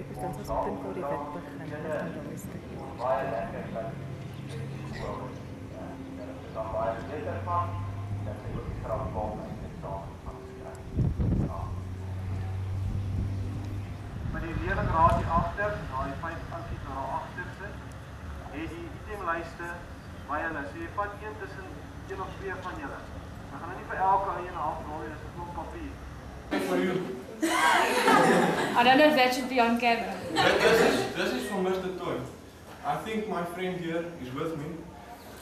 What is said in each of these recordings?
pues dan so 'n punt waar die wit begin, en dan daar is dit. Baie lekker dat dan baie beter van dat jy ook die grafbom in die examen gaan skryf. Met die leerlingraad hier agter, daai 5 ankies wat daar agter sit, het die itemlyste by hulle. So jy vat een tussen 1 of 2 van julle. Dan gaan nie vir elke een 'n half rooi, dis 'n klomp papier. I don't know if that should be on camera. This is from Mr. Toy. I think my friend here is with me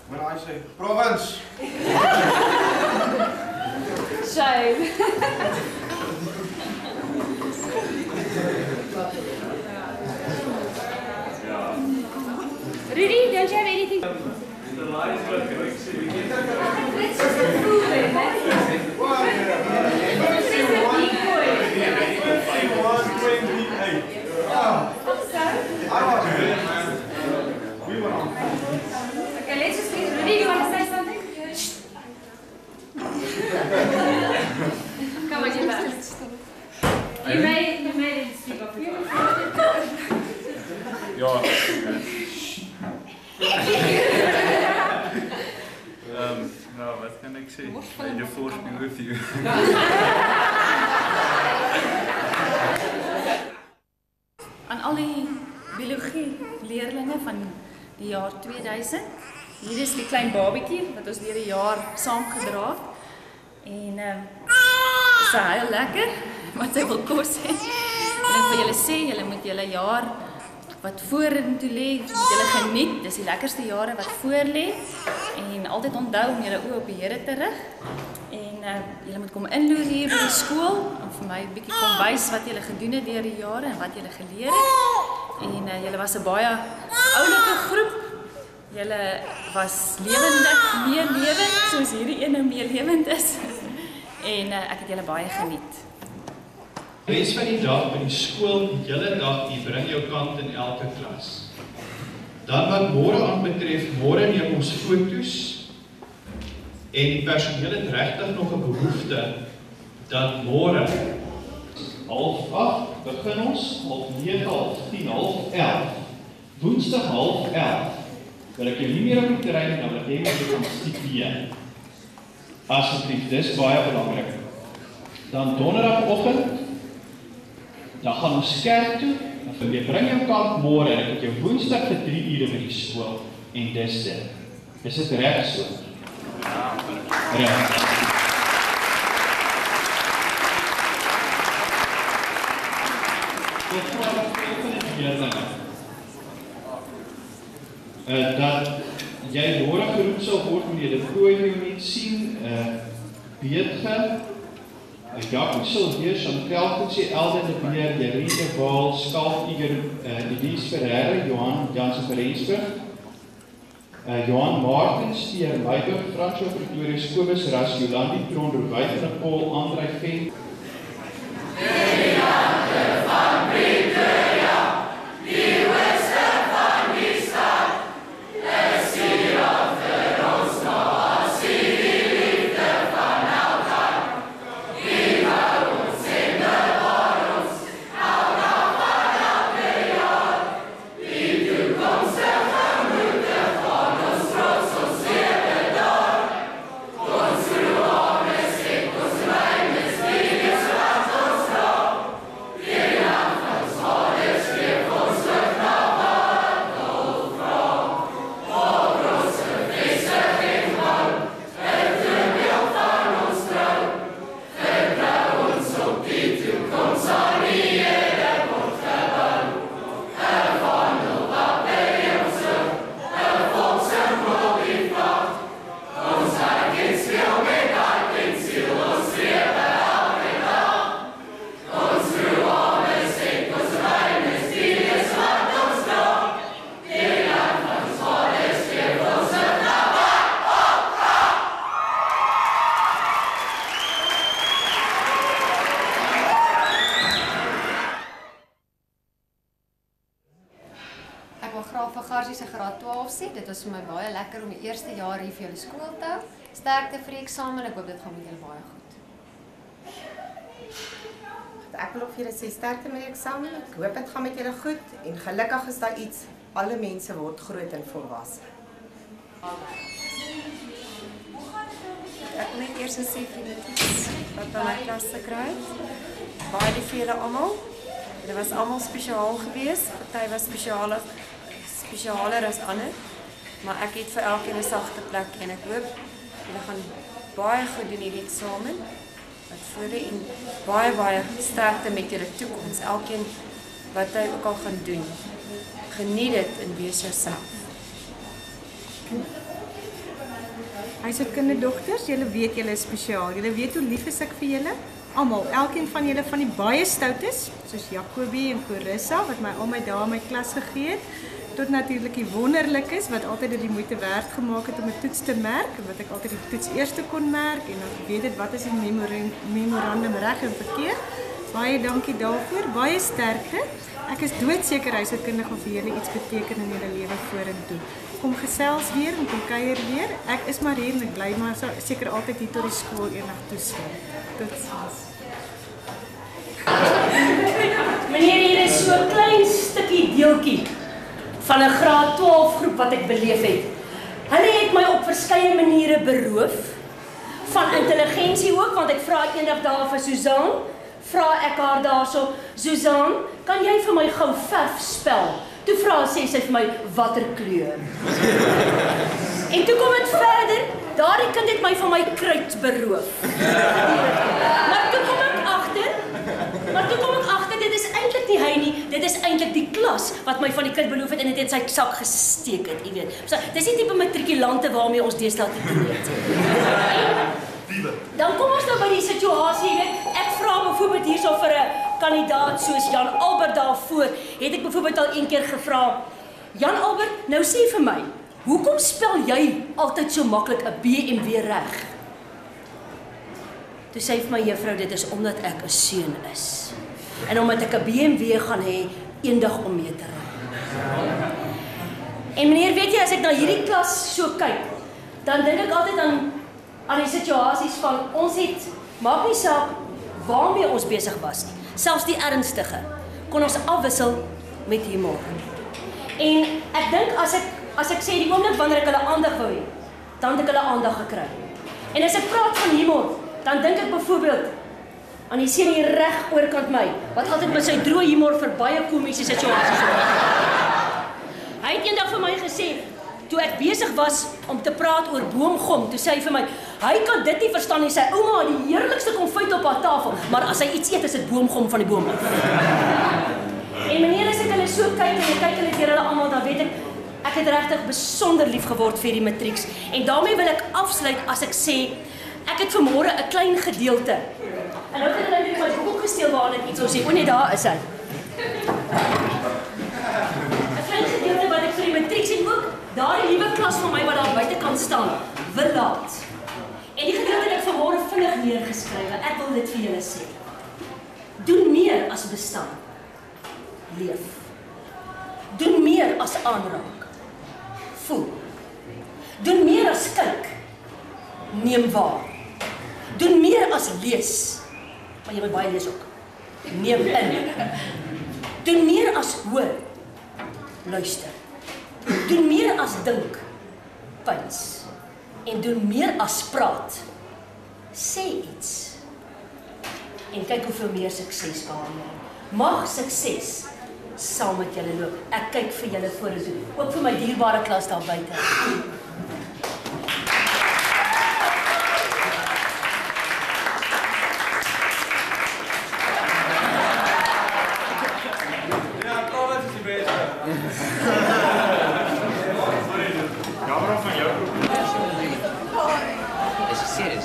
when I say province. Shame. Rudy, don't you have anything? The lines were correct, so we get Let's just approve it. Let's just a decoy. 128. I was good, man. We were on. Okay, let's just get Rudy, do you want to say something? Come on, you back. You may speak of it. Ja. Nou, wat kan ik zeggen? May the force be with you. Aan al die biologie leerlinge van die jaar 2000. Hier is die klein babietjie wat ons deur die jaar saam gedra het. En sy huil lekker, wat sy wil kos hê. En ek wil julle sê, julle moet julle jaar wat vorentoe lê, moet julle geniet. Dis die lekkerste jare wat voor lê. En altyd onthou om julle oë op die Here te rig. En julle moet kom inloer hier by die skool om vir my 'n bietjie kom wys wat julle gedoen het deur die jare en wat julle geleer het. En julle was 'n baie oulike groep. Julle was lewendig, meer lewend soos hierdie een nou meer lewend is. En ek het julle baie geniet. Res van die dag by die skool, die hele dag, jy bring jou kant in elke klas. Dan wat môre aan betref, môre neem ons foto's en die personeel het regtig nog 'n behoefte dat môre 7:30 begin ons, 9:30, 10:30, 11:30. Woensdag 10:30 wil ek jou nie meer op die terrein na wat jy moet gaan stipeer. Asseblief, dis baie belangrik. Dan donderdagoggend, dan gaan ons kerk toe, en jy bring jou kant môre en ek het jou woensdag vir 3 ure by die skool en dis dit. Is dit reg so? Reg. Dat jy môre geroep sal word om jy dit prooi nie sien, Beetge, Jacques Silvier, Chantal Kutsie, Elden de Beer, Jerine Waal, Skalk Iger, Elise Ferreira, Johan Jansen van Rensburg, Johan Martens, Pierre Meiburg, Fransjo Pretorius, Kobus Ras, Jolandi Tron, Roewijk van Paul, André Vent. Dit was vir my baie lekker om die eerste jaar hier vir julle skool te hou. Sterkte vir die eksamen, ek hoop dit gaan met julle baie goed. Ek wil op vir julle sê sterkte met die eksamen. Ek hoop dit gaan met julle goed en gelukkig is daar iets. Alle mense word groot en volwasse. Ek wil net eers sê vir die toets wat by my klas gekry het. Baie lief vir julle almal. Julle was almal spesiaal geweest. Party was spesialer as ander. Maar ek het vir elkeen 'n sagte plek en ek hoop julle gaan baie goed doen hierdie eksamen. Wat voor en baie sterkte met julle toekoms. Elkeen wat hy ook al gaan doen. Geniet dit en wees jouself. Huishoudkinderdogters, julle weet julle is spesiaal. Julle weet hoe lief is ek vir julle. Almal, elkeen van julle van die baie stoutes, soos Jacobi en Corissa wat al my dae in my klas gegee het, tot natuurlik die wonderlikes wat altyd dit die moeite werd gemaak het om 'n toets te merk, wat ek altyd die toets eers kon merk en dan weet dit wat is die memorandum reg en verkeerd. Baie dankie daarvoor, baie sterkte. Ek is doodseker huishoudkundig gaan vir julle iets beteken in julle lewe vorentoe. Kom gesels weer en kom kuier weer. Ek is maar hier en ek bly maar seker altyd hier tot die skool eendag toesluit. Totsiens. Meneer, hier is so 'n klein stukkie deeltjie van 'n graad 12 groep wat ek beleef het. Hulle het my op verskeie maniere beroof van intelligensie ook, want ek vra eendag daar vir Susan, vra ek haar daarso, Susan, kan jy vir my gou verf spel? Toe vra sy vir my watter kleur. En toe kom dit verder, daardie kind het my van my kruit beroof. Maar toe kom ek agter, dit is eintlik nie hy nie, dit is eintlik die klas wat my van die kind beloof het en dit in sy sak gesteek het, jy weet. So, dis nie tipe matrikulante waarmee ons deesdae te doen het. Dan kom ons nou by die situasie, jy weet, ek vra byvoorbeeld hierso vir 'n kandidaat soos Jan Albert daarvoor, het ek byvoorbeeld al een keer gevra, Jan Albert, nou sê vir my, hoekom spel jy altyd so maklik 'n B en W reg? Toe sê vir my juffrou, dit is omdat ek 'n seun is. En omdat ek 'n BMW gaan hê, eendag om mee te ry. En meneer, weet jy, as ek na hierdie klas so kyk, dan dink ek altyd aan die situasies van, ons het, maak nie saak waarmee ons besig was nie, selfs die ernstige, kon ons afwissel met humor. En ek dink, as ek sê die oomblik wanneer ek hulle aandag wou hê, dan het ek hulle aandag gekry. En as ek praat van humor, dan dink ek byvoorbeeld aan die seun hier reg oorkant my, wat altyd met sy droë humor vir baie komiese situasies sorg. Hy het eendag vir my gesê, toe ek besig was om te praat oor boomgom, toe sê hy vir my, hy kan dit nie verstaan nie, sy ouma het die heerlikste konfyt op haar tafel, maar as hy iets eet, is dit boomgom van die boom af. En meneer, as ek hulle so kyk en ek kyk hulle deur hulle almal, dan weet ek het regtig besonder lief geword vir die matrieks. En daarmee wil ek afsluit as ek sê, ek het vanmôre 'n klein gedeelte. En nou het hulle net my boek gesteel waarna ek iets wil sê. O nee, daar is hy. 'n Klein gedeelte wat ek vir die matrieks en ook daardie liewe klas van my wat daar buitekant staan, wil laat. En die gedeelte het ek vanmôre vinnig neergeskryf. Ek wil dit vir julle sê. Doen meer as bestaan. Leef. Doen meer as aanraak. Voel. Doen meer as kyk. Neem waar. Doen meer as lees. Maar jy moet baie lees ook. Neem in. Doen meer as hoor. Luister. Doen meer as dink. Pyns. En doen meer as praat. Sê iets. En kyk hoeveel meer sukses behaal jy. Mag sukses saam met julle loop. Ek kyk vir julle vorentoe. Ook vir my dierbare klas daar buite. Jammer van jou. Is het serieus?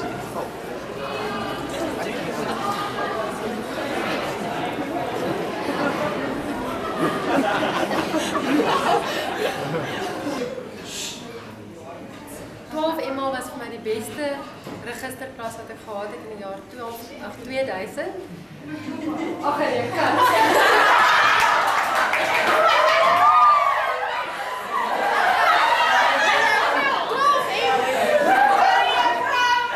Emma was vir my die beste registerklas wat ek gehad het in die jaar 2000. Ag nee, kan.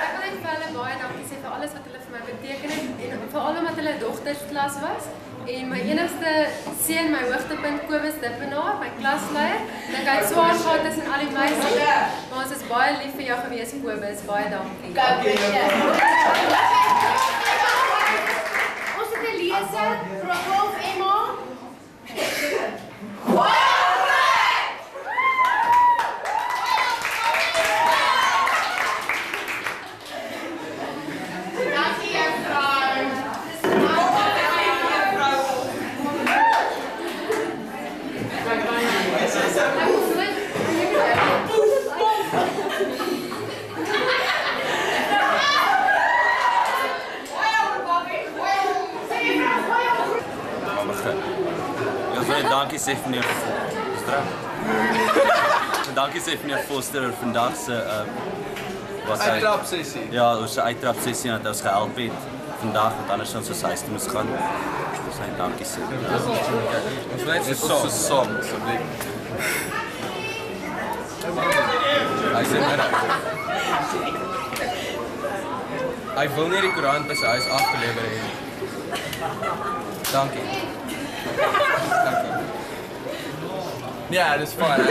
Ek wil net vir hulle baie dankie sê vir alles wat hulle vir my beteken het en veral omdat hulle dogtersklas was. En my enigste seun, my hoogtepunt Kobus Dippenaar, my klasleier. Dink hy het swaar gehad tussen al die meisies. Maar ons is baie lief vir jou gewees, Kobus. Baie dankie. Ons het 'n leser, Prof Emma. Dankie sê meneer Dankie sê meneer Foster vandag se uittrap sessie. Ja, ons uittrap sessie wat ons gehelp het vandag want anders ons huis toe moes gaan. Ons sê dankie sê. Ons net so saam asseblief. Hy sê maar hy wil nie die koerant by sy huis afgelewer hê nie. Dankie. Ja, dat is fijn. Ik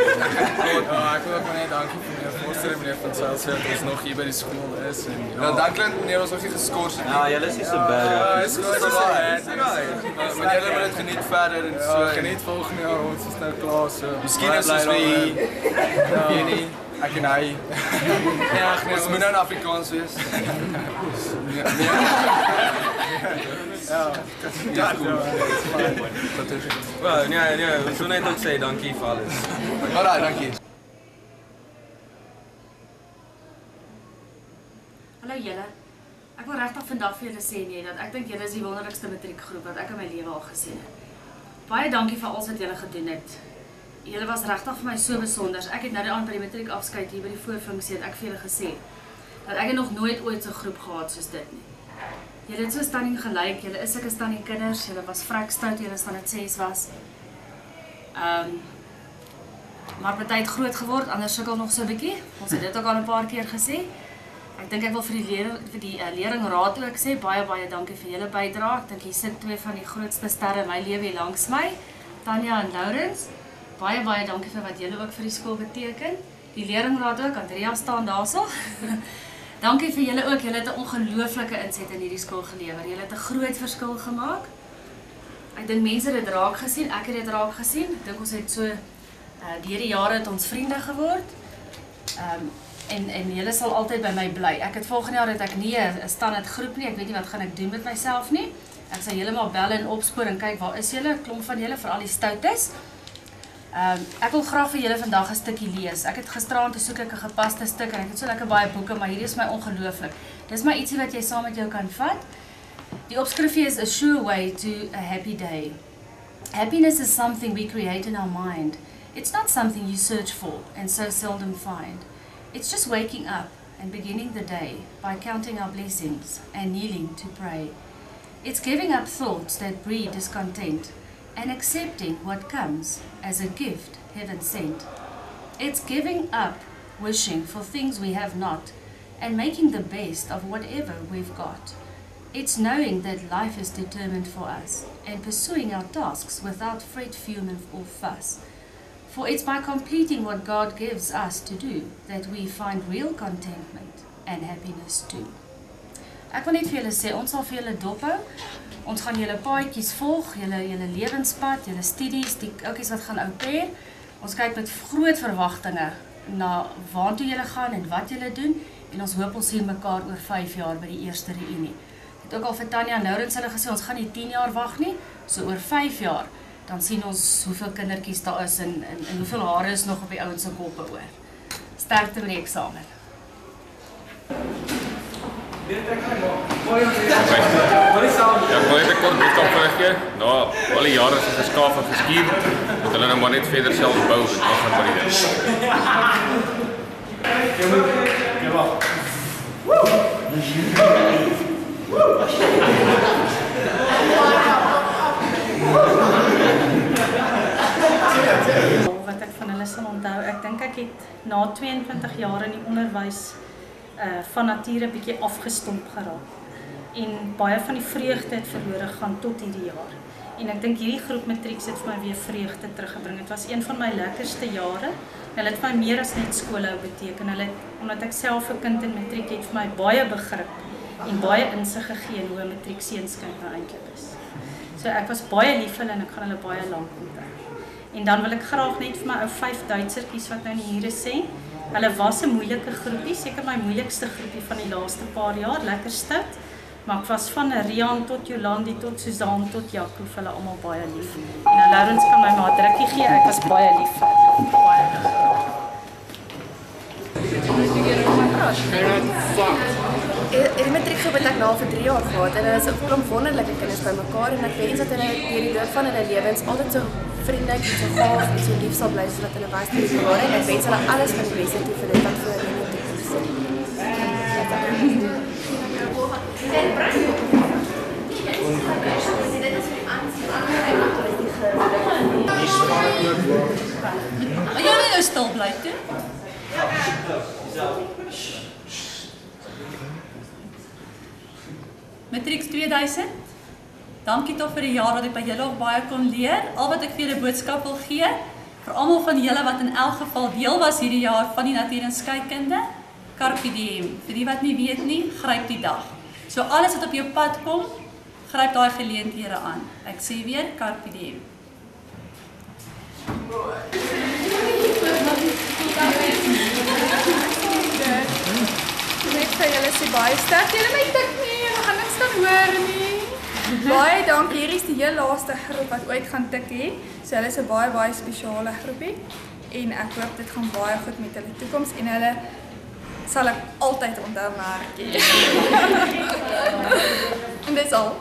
wil ook meneer danken voor meneer Foster en meneer Van Zijlsveld dat ons nog hier bij de school is. En dank meneer was nog niet gescoord. Ja, jullie is zo bad. Ja, is goed. Maar jullie willen het geniet verder. En zo. Geniet volgend jaar, ons is nou klaar. Misschien is het wie, weet niet. Ek en hy. Ja, ons moet nou in Afrikaans wees. Ja, Wel, nee, ons wil net ook sê dankie vir alles. Alright, dankie. Hallo julle. Ek wil regtig vandag vir julle sê dat ek dink julle is die wonderlikste matriekgroep wat ek in my lewe al gesien het. Baie dankie vir alles wat julle gedoen het. Julle was regtig vir my so besonder. Ek het nou die aand by die matriek afskeid hier by die voorfunksie het ek vir julle gesê dat ek nog nooit ooit so 'n groep gehad soos dit nie. Julle het so stunning gelyk. Julle is sulke stunning kinders. Julle was vrek stout, julle standaard 6 was. Maar party het groot geword, ander sukkel nog so 'n bietjie. Ons het dit ook al 'n paar keer gesê. Ek dink ek wil vir die leerlingraad ook sê baie dankie vir julle bydrae. Ek dink hier sit twee van die grootste sterre in my lewe hier langs my, Tanya en Lourens. Baie dankie vir wat julle ook vir die skool beteken. Die leerlingraad ook, Andrea staan daarso. Dankie vir julle ook. Julle het 'n ongelooflike inset in hierdie skool gelewer. Julle het 'n groot verskil gemaak. Ek dink mense het dit raak gesien. Ek het dit raak gesien. Ek dink ons het so deur die jare het ons vriende geword. En julle sal altyd by my bly. Ek het volgende jaar het ek nie 'n standaard groep nie. Ek weet nie wat gaan ek doen met myself nie. Ek sal julle maar bel en opspoor en kyk waar is julle? 'n Klomp van julle vir al die stoutes. Ek wil graag vir julle vandag 'n stukkie lees. Ek het gisteraand soek ek 'n gepaste stuk en ek het so lekker baie boeke, maar hierdie is my ongelooflik. Dis maar ietsie wat jy saam met jou kan vat. Die opskrifie is A Sure Way to a Happy Day. Happiness is something we create in our mind. It's not something you search for and so seldom find. It's just waking up and beginning the day by counting our blessings and kneeling to pray. It's giving up thoughts that breed discontent and accepting what comes as a gift heaven sent. It's giving up wishing for things we have not and making the best of whatever we've got. It's knowing that life is determined for us and pursuing our tasks without fret, fume or fuss. For it's by completing what God gives us to do that we find real contentment and happiness too. Ek wil net vir julle sê, ons sal vir julle dophou. Ons gaan julle paadjies volg, julle lewenspad, julle studies, die ouetjies wat gaan au pair. Ons kyk met groot verwagtinge na waartoe julle gaan en wat julle doen en ons hoop ons sien mekaar oor 5 jaar by die eerste reunie. Ek het ook al vir Tanya en Lourens hulle gesê ons gaan nie 10 jaar wag nie, so oor 5 jaar dan sien ons hoeveel kindertjies daar is en hoeveel hare is nog op die ouens se koppe oor. Sterkte met die eksamen. Ja, ek wil net 'n kort boodskap gee. Na al die jare is geskaaf en geskuur, moet hulle nou maar net verder self bou en gaan maar die ding. Ja, wag. Wat ek van hulle sal onthou, ek dink ek het na 22 jaar in die onderwys van nature 'n bietjie afgestomp geraak. en baie van die vreugde het verlore gaan tot hierdie jaar. En ek dink hierdie groep matrieks het vir my weer vreugde teruggebring. Dit was een van my lekkerste jare. Hulle het vir my meer as net skoolhou beteken. Hulle het, omdat ek self 'n kind in matriek het, vir my baie begrip en baie insig gegee in hoe 'n matriekseunskind nou eintlik is. So ek was baie lief vir hulle en ek gaan hulle baie lank onthou. En dan wil ek graag net vir my ou 5 Duitsertjies wat nou hier is sê. Hulle was 'n moeilike groepie, seker my moeilikste groepie van die laaste paar jaar, lekker stout. Maar ek was van Rian tot Jolandi tot Suzanne tot Jaco vir hulle almal baie lief. En Lawrence kan my maar 'n drukkie gee, ek was baie lief vir hulle. Baie Die matriekgroep het ek nou vir 3 jaar gehad en hulle is 'n klomp wonderlike kinders bymekaar en ek wens dat hulle deur die loop van hulle lewens altyd so vriendelik en so gaaf en so lief sal bly soos wat hulle was deur die jare en ek wens hulle alles van die beste toe vir dit wat voor hulle in die toekoms is. Wil jy nou stil bly toe? Matrieks 2000. Dankie tog vir die jaar wat ek by julle ook baie kon leer. Al wat ek vir julle boodskap wil gee, vir almal van julle wat in elk geval deel was hierdie jaar van die natuur en skeikunde, carpe diem. Vir die wat nie weet nie, gryp die dag. So alles wat op jou pad kom, gryp daai geleenthede aan. Ek sê weer, carpe diem. Net vir julle sê baie sterk. Julle my dik nie, ek gaan niks kan hoor nie. Baie dankie. Hier is die heel laaste groep wat ooit gaan tik hê. So hulle is 'n baie spesiale groepie en ek hoop dit gaan baie goed met hulle toekoms en hulle sal ek altyd onthou merkie. En dis al.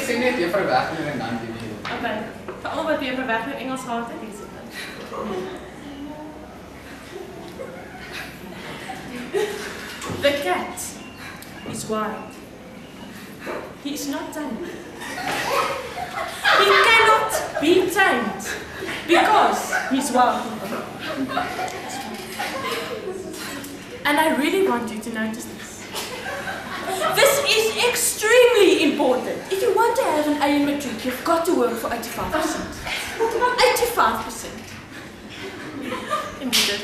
Sê net juffrou Wegner en dan die nie. Okay. Vir almal wat juffrou Wegner Engels gehad het, hier sit dit. The cat is wild. He is not tamed. He cannot be tamed because he's wild. And I really want you to notice this. This is extremely important. If you want to have an A in matric, you've got to work for 85%. 85%. Indeed.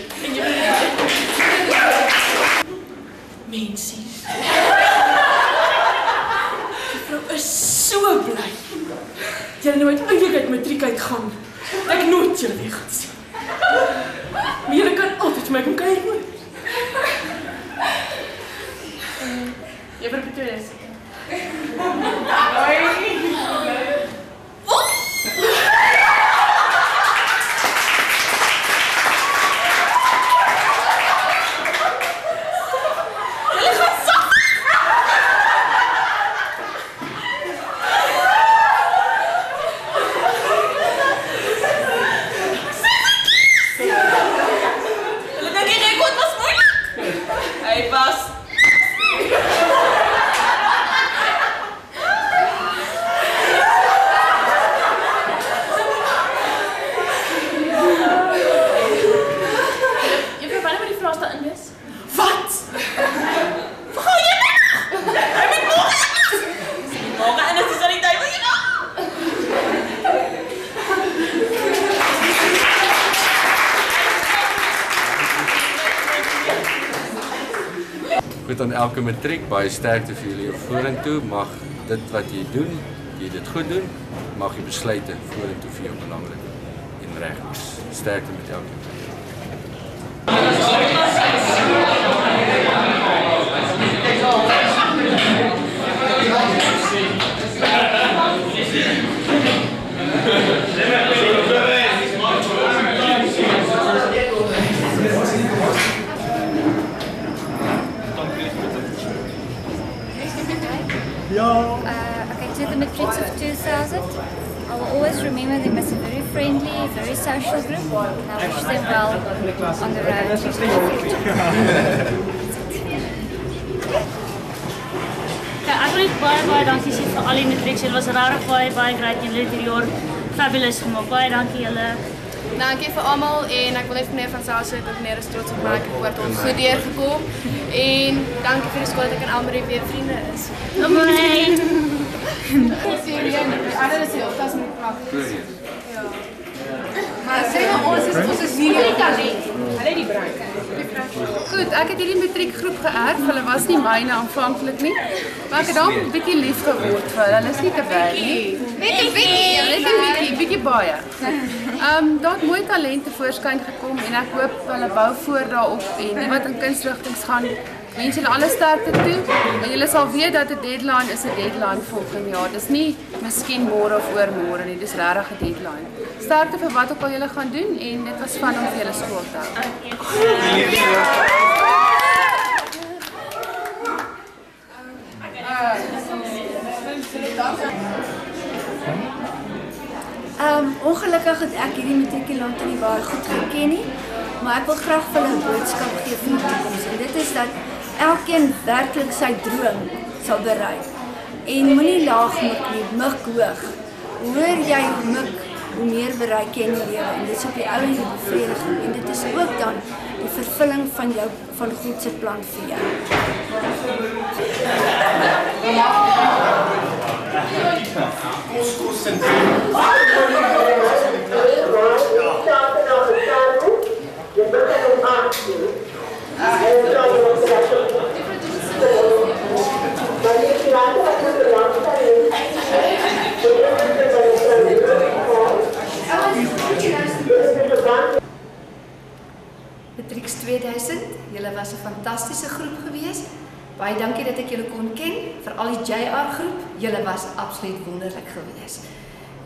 Mensies. Juffrou is so bly. Julle nou eintlik uit matriek uitgaan. Ek nooit julle weer gaan sien. Maar julle kan altyd my kom kyk hoor. Juffrou Pretoria. Goed aan elke matriek, baie sterkte vir julle vorentoe. Mag dit wat jy doen, jy dit goed doen, mag jy besluite vorentoe vir jou belangrik en reg is. Sterkte met elke matriek. Okay, to the matrics of 2000, I will always remember them as a very friendly, very social group, and I wish them well on the road to the future. Ek wil net baie dankie sê vir al die matrieks. Julle was regtig baie great. Julle het hierdie jaar fabulous gemaak. Baie dankie julle. Dankie vir almal en ek wil net vir meneer van Sailshoek dat meneer is trots op my, ek word al goed deurgekom. En dankie vir die skool dat ek en Almarie weer vriende is. Amai. Die ander is heel klas met prakties. Ja. Maar sê maar ons is nie die talent. Hulle die brein. Goed, ek het hierdie matriekgroep geërf. Hulle was nie myne aanvanklik nie. Maar ek het dan 'n bietjie lief geword vir hulle. Hulle is nie te bad nie. Bietjie baie. Daar het mooi talente voorskyn gekom en ek hoop hulle bou voort daarop en die wat in kunsrigtings gaan. Ek wens julle alle sterkte toe. En julle sal weet dat 'n deadline is 'n deadline volgende jaar. Dis nie miskien môre of oormôre nie, dis regtig 'n deadline. Sterkte vir wat ook al julle gaan doen en dit was fun om vir julle skool te hou. Ongelukkig het ek hierdie matrikulant nie baie goed geken nie, maar ek wil graag vir hulle 'n boodskap gee vir die toekoms. En dit is dat elkeen werklik sy droom sal bereik. En moenie laag mik nie, mik hoog. Hoe hoër jy mik, hoe meer bereik jy in die lewe. En dit is op die ou en die bevrediging. En dit is ook dan die vervulling van God se plan vir jou. Matrieks 2000, julle was 'n fantastiese groep geweest. Baie dankie dat ek julle kon ken, vir al die JR groep, julle was absoluut wonderlik geweest.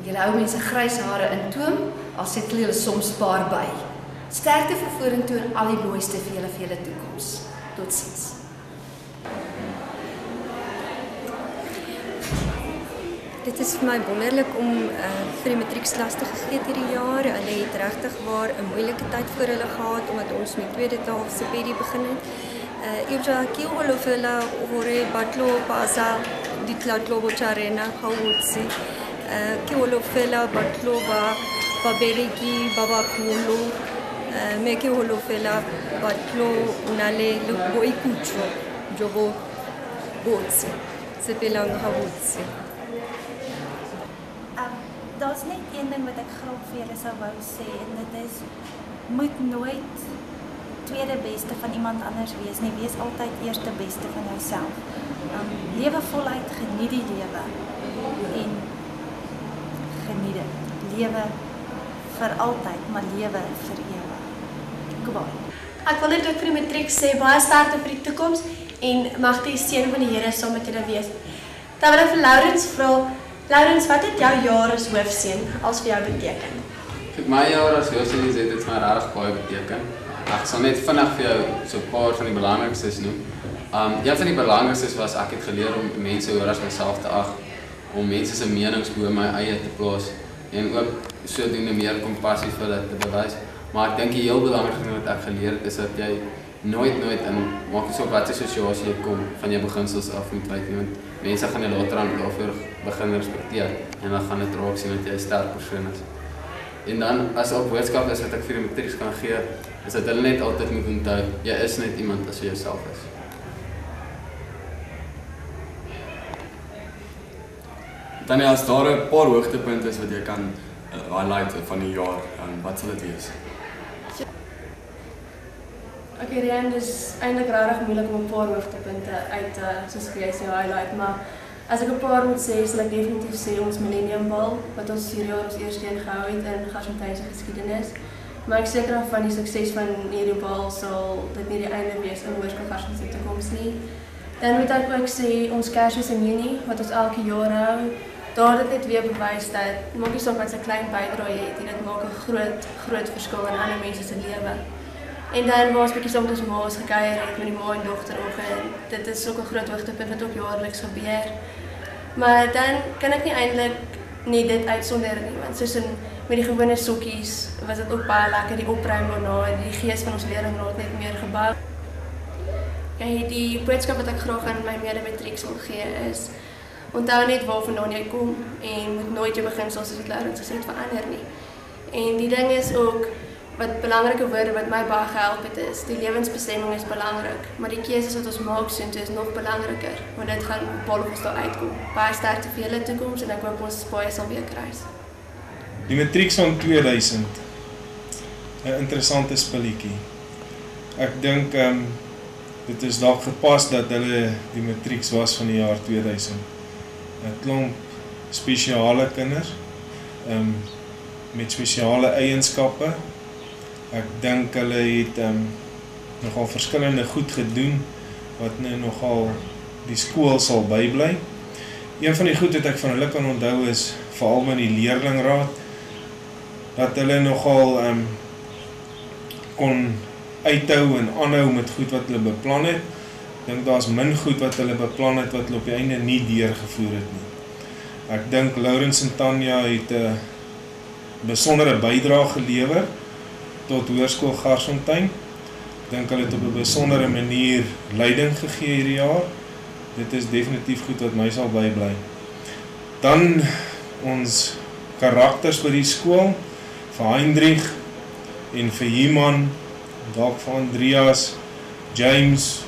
Julle hou mense grys hare in toom, al sit julle soms paar by. Sterkte vir vorentoe en al die mooiste vir julle toekoms. Totsiens. Dit is vir my wonderlik om vir die matrieksklas te gegee hierdie jaar. Hulle het regtig waar 'n moeilike tyd voor hulle gehad omdat ons met tweede taal sepedie begin het. Ibja kiolofela hore batlo pasa ditlatlo bocharena khawutsi kiolofela batlo ba baberiki baba khulu me kiolofela batlo unale boikucho jobo botsi sepelang khawutsi. Daar's net een ding wat ek graag vir julle sou wou sê en dit is moet nooit tweede beste van iemand anders wees nie, wees altyd eerste beste van jouself. Lewe voluit, geniet die lewe en geniet dit. Lewe vir altyd, maar lewe vir ewig. Goodbye. Ek wil net ook vir die matriek sê baie sterkte vir die toekoms en mag die seën van die Here saam met julle wees. Dan wil ek vir Laurens vra, Laurens, wat het jou jaar as hoofseun als vir jou beteken? My jaar as hoofseun het dit vir my regtig baie beteken. Ek sal net vinnig vir jou so 'n paar van die belangrikstes noem. Een van die belangrikstes was ek het geleer om mense hoër as myself te ag, om mense se menings bo my eie te plaas en ook sodoende meer kompassie vir hulle te bewys. Maar ek dink die heel belangrikste ding wat ek geleer het is dat jy nooit in maak nie so watter situasie jy kom van jou beginsels af moet wyk nie, want mense gaan jou later aan daarvoor begin respekteer en dan gaan dit raak sien dat jy 'n sterk persoon is. En dan as ook boodskap is wat ek vir die matrieks kan gee, is dat hulle net altyd moet onthou, jy is net iemand as jy jouself is. Dan as daar 'n paar hoogtepunte is wat jy kan highlight van die jaar, wat sal dit wees? Okay, Rian, dis eintlik regtig moeilik om 'n paar hoogtepunte uit soos jy sê highlight, maar as ek 'n paar moet sê, sal ek definitief sê ons Millennium Ball wat ons hierdie jaar ons eerste een gehou het in Garsfontein se geskiedenis. Maar ek seker van die sukses van hierdie bal sal dit nie die einde wees in Hoërskool Garsfontein se toekoms nie. Dan moet ek ook sê ons Kersfees in Junie wat ons elke jaar hou, daar het dit weer bewys dat maak nie saak wat 'n klein bydrae het, dit maak 'n groot verskil in ander mense se lewe. En dan was 'n bietjie saam met ons ma's gekuier het met die ma en dogter ook en dit is ook 'n groot hoogtepunt wat ook jaarliks gebeur. Maar dan kan ek nie eintlik nie dit uitsonder nie, want soos met die gewone sokkies was dit ook baie lekker, die opruim daarna, die gees van ons leerlingraad net meer gebou. Okay, die boodskap wat ek graag aan my mede-matrieks wil gee is, onthou net waarvandaan jy kom en moet nooit jou beginsels soos wat Laurens gesê het verander nie. En die ding is ook, wat belangrike woorde wat my baie gehelp het is, die lewensbestemming is belangrik, maar die keuses wat ons maak soontoe is nog belangriker, want dit gaan bepaal of ons daar uitkom. Baie sterkte vir julle toekoms en ek hoop ons baie sal weer kruis. Die matrieks van 2000, 'n interessante spulletjie. Ek dink dit is dalk gepas dat hulle die matrieks was van die jaar 2000. 'n Klomp spesiale kinders met spesiale eienskappe. Ek dink hulle het nogal verskillende goed gedoen wat nou nogal die skool sal bybly. Een van die goed wat ek van hulle kan onthou is veral in die leerlingraad dat hulle nogal kon uithou en aanhou met goed wat hulle beplan het. Ek dink daar's min goed wat hulle beplan het wat hulle op die einde nie deurgevoer het nie. Ek dink Laurens en Tanya het 'n besondere bydrae gelewer tot Hoërskool Garsfontein. Ek dink hulle het op 'n besondere manier leiding gegee hierdie jaar. Dit is definitief goed wat my sal bybly. Dan ons karakters by die skool, vir Heinrich en vir Iman, dalk vir Andreas, James,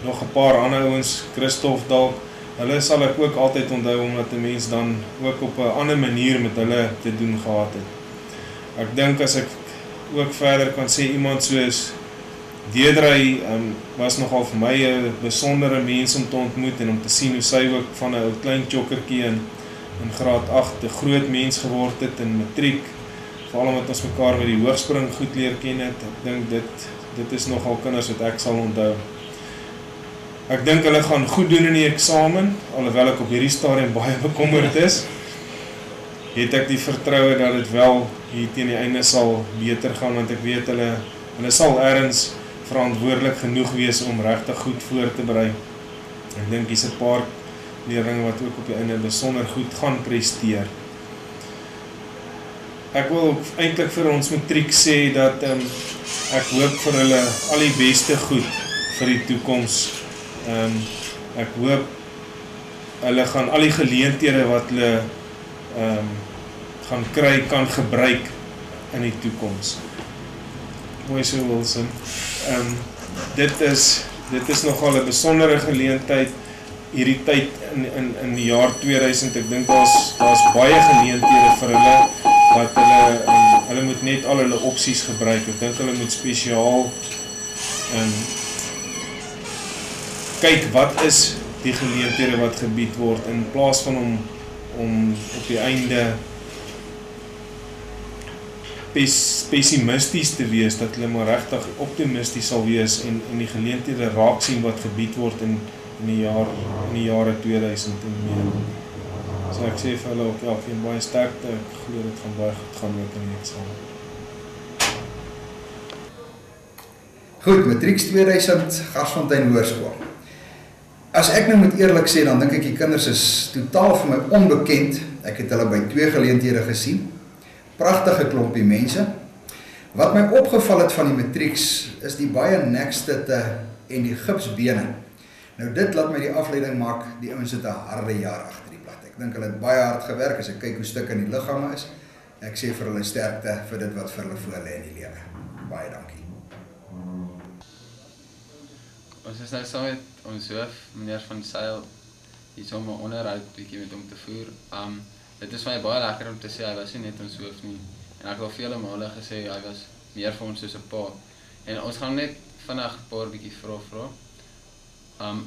nog 'n paar ander ouens, Christoph dalk. Hulle sal ek ook altyd onthou omdat 'n mens dan ook op 'n ander manier met hulle te doen gehad het. Ek dink as ek ook verder kan sê iemand soos Deidre was nogal vir my 'n besondere mens om te ontmoet en om te sien hoe sy ook van 'n ou klein chokkertjie in graad 8 'n groot mens geword het in matriek. Veral omdat ons mekaar met die hoogspring goed leer ken het. Ek dink dit is nogal kinders wat ek sal onthou. Ek dink hulle gaan goed doen in die eksamen, alhoewel ek op hierdie stadium baie bekommerd is. Het ek die vertroue dat dit wel hier teen die einde sal beter gaan, want ek weet hulle sal ergens verantwoordelik genoeg wees om regtig goed voor te berei. Ek dink hier's 'n paar leerlinge wat ook op die einde besonder goed gaan presteer. Ek wil eintlik vir ons matriek sê dat ek hoop vir hulle al die beste goed vir die toekoms. Ek hoop hulle gaan al die geleenthede wat hulle gaan kry kan gebruik in die toekoms. Mooi so Wilson. Dit is nogal 'n besondere geleentheid hierdie tyd in die jaar 2000. Ek dink daar's baie geleenthede vir hulle wat hulle moet net al hulle opsies gebruik. Ek dink hulle moet spesiaal kyk wat is die geleenthede wat gebied word in plaas van om op die einde pessimisties te wees, dat hulle maar regtig optimisties sal wees en die geleenthede raak sien wat gebied word in die jare 2000 en meer. So ek sê vir hulle ook elkeen baie sterkte. Ek glo dit gaan baie goed gaan ook in die eksamen. Goed, matrieks 2000 Garsfontein Hoërskool. As ek nou moet eerlik sê, dan dink ek die kinders is totaal vir my onbekend. Ek het hulle by 2 geleenthede gesien. Pragtige klompie mense. Wat my opgeval het van die matrieks is die baie nekstitte en die gipsbene. Nou dit laat my die afleiding maak, die ouens het 'n harde jaar agter die blad. Ek dink hulle het baie hard gewerk as ek kyk hoe stuk in die liggame is. Ek sê vir hulle sterkte vir dit wat vir hulle voor lê in die lewe. Baie dankie. Ons is nou saam met ons hoof, meneer Van Sail, hier om 'n onderhoud bietjie met hom te voer. Dit is vir my baie lekker om te sê hy was nie net ons hoof nie. En ek wil vele male gesê hy was meer vir ons soos 'n pa. En ons gaan net vinnig 'n paar bietjie vra.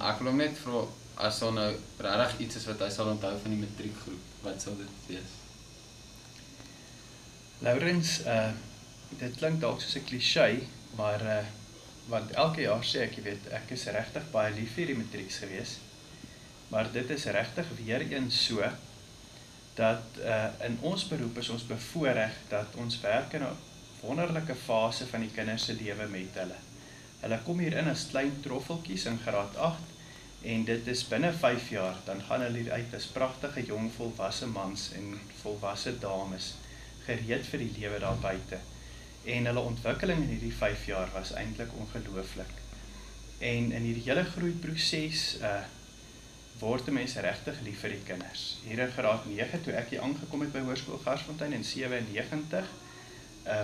Ek wil hom net vra as daar nou regtig iets is wat hy sal onthou van die matriekgroep, wat sal dit wees? Laurens, dit klink dalk soos 'n cliché, maar want elke jaar sê ek, jy weet, ek is regtig baie lief vir die matrieks gewees, maar dit is regtig weer eens so, dat in ons beroep is ons bevoorreg dat ons werk in 'n wonderlike fase van die kinders se lewe met hulle. Hulle kom hier in as klein troffeltjies in graad 8, en dit is binne 5 jaar, dan gaan hulle hier uit as pragtige jong volwasse mans en volwasse dames, gereed vir die lewe daar buite. En hulle ontwikkeling in hierdie 5 jaar was eintlik ongelooflik. En in hierdie hele groeiproses word 'n mens regtig lief vir die kinders. Hier in graad 9, toe ek hier aangekom het by Hoërskool Garsfontein in 97,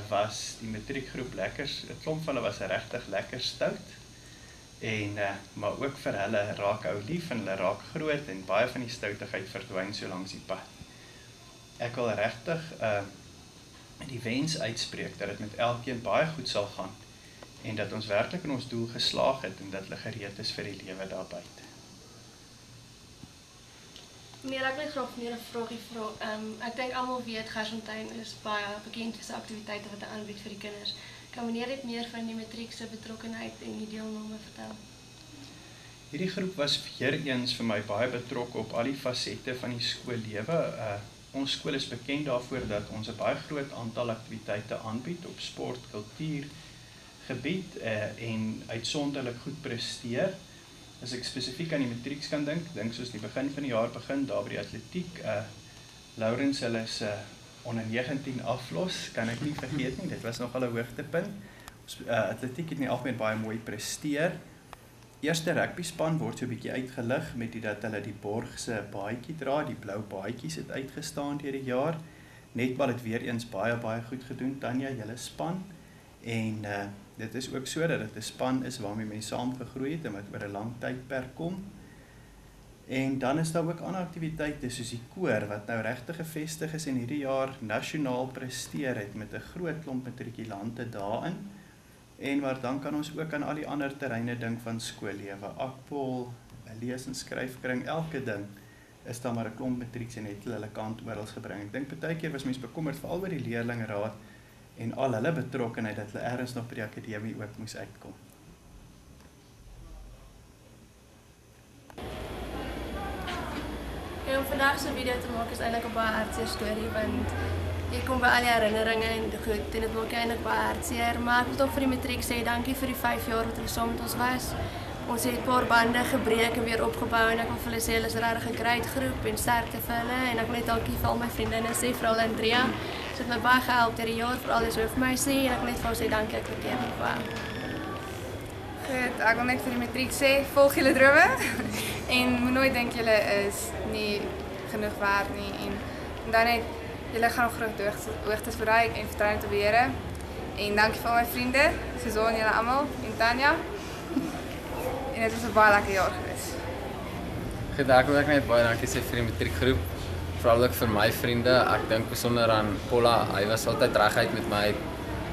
was die matriekgroep lekker, 'n klomp van hulle was regtig lekker stout. En maar ook vir hulle raak ou lief en hulle raak groot en baie van die stoutigheid verdwyn so langs die pad. Ek wil regtig die wens uitspreek dat dit met elkeen baie goed sal gaan en dat ons werklik in ons doel geslaag het en dat hulle gereed is vir die lewe daar buite. Meneer, ek wil graag meer 'n vragie vra. Ek dink almal weet Gersfontein is baie bekend vir sy aktiwiteite wat hy aanbied vir die kinders. Kan meneer net meer van die matriek se betrokkenheid en die deelname vertel? Hierdie groep was weer eens vir my baie betrokke op al die fasette van die skoollewe. Ons skool is bekend daarvoor dat ons 'n baie groot aantal aktiwiteite aanbied op sport, kultuur gebied en uitsonderlik goed presteer. As ek spesifiek aan die matrieks kan dink soos die begin van die jaar begin, daar by die atletiek, Laurens hulle is onder 19 aflos, kan ek nie vergeet nie, dit was nogal 'n hoogtepunt. Atletiek het nie algemeen baie mooi presteer. Eerste rugbyspan word so 'n bietjie uitgelig met die dat hulle die borg se baadjie dra, die blou baadjies het uitgestaan deur die jaar. Netbal het weer eens baie goed gedoen, Tanya, julle span. En dit is ook so dat dit 'n span is waarmee mense saam gegroei het en wat oor 'n lang tydperk kom. En dan is daar ook ander aktiwiteite soos die koor wat nou regtig gevestig is en hierdie jaar nasionaal presteer het met 'n groot klomp matrikulante daarin. En maar dan kan ons ook aan al die ander terreine dink van skoollewe, akpol, 'n lees- en skryfkring, elke ding is daar maar 'n klomp matrieks en het hulle kant oral gebring. Ek dink partykeer was mense bekommerd veral oor die leerlingraad en al hulle betrokkenheid dat hulle ergens nog by die akademie ook moes uitkom. En om vandag se video te maak is eintlik 'n baie hartseer storie want jy kom by al die herinneringe en goed, en dit maak eintlik baie hartseer, maar ek wil tog vir die matriek sê dankie vir die 5 jaar wat hulle saam met ons was. Ons het 'n paar bande gebreek en weer opgebou en ek wil vir hulle sê hulle is regtig 'n great groep en sterkte vir hulle en ek wil net dankie vir al my vriendinne sê, veral Andrea. Sy het my baie gehelp deur die jaar, veral as sy vir my sê en ek wil net vir haar sê dankie, ek waardeer dit baie. Goed, ek wil net vir die matriek sê, volg julle drome en moet nooit dink julle is nie genoeg werd nie en dan net julle gaan nog groot hoogtes bereik en vertrou net op die Here. En dankie vir al my vriende, Suzanne en julle almal en Tanya. En dit was 'n baie lekker jaar gewees. Goed, ek wil ook net baie dankie sê vir die matriekgroep, veral ook vir my vriende. Ek dink besonder aan Paula, hy was altyd reguit met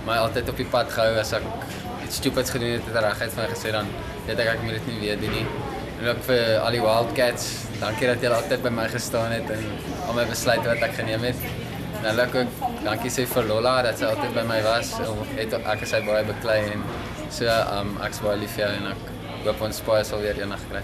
my altyd op die pad gehou as ek iets stupids gedoen het, het hy reguit vir my gesê dan weet ek moet dit nie weer doen nie. En ook vir al die Wildcats, dankie dat julle altyd by my gestaan het en al my besluite wat ek geneem het. En ook dankie sê vir Lola dat sy altyd by my was. Ek is sy baie beklei en so ek is baie lief vir jou en ek hoop ons paai sal weer eendag kry.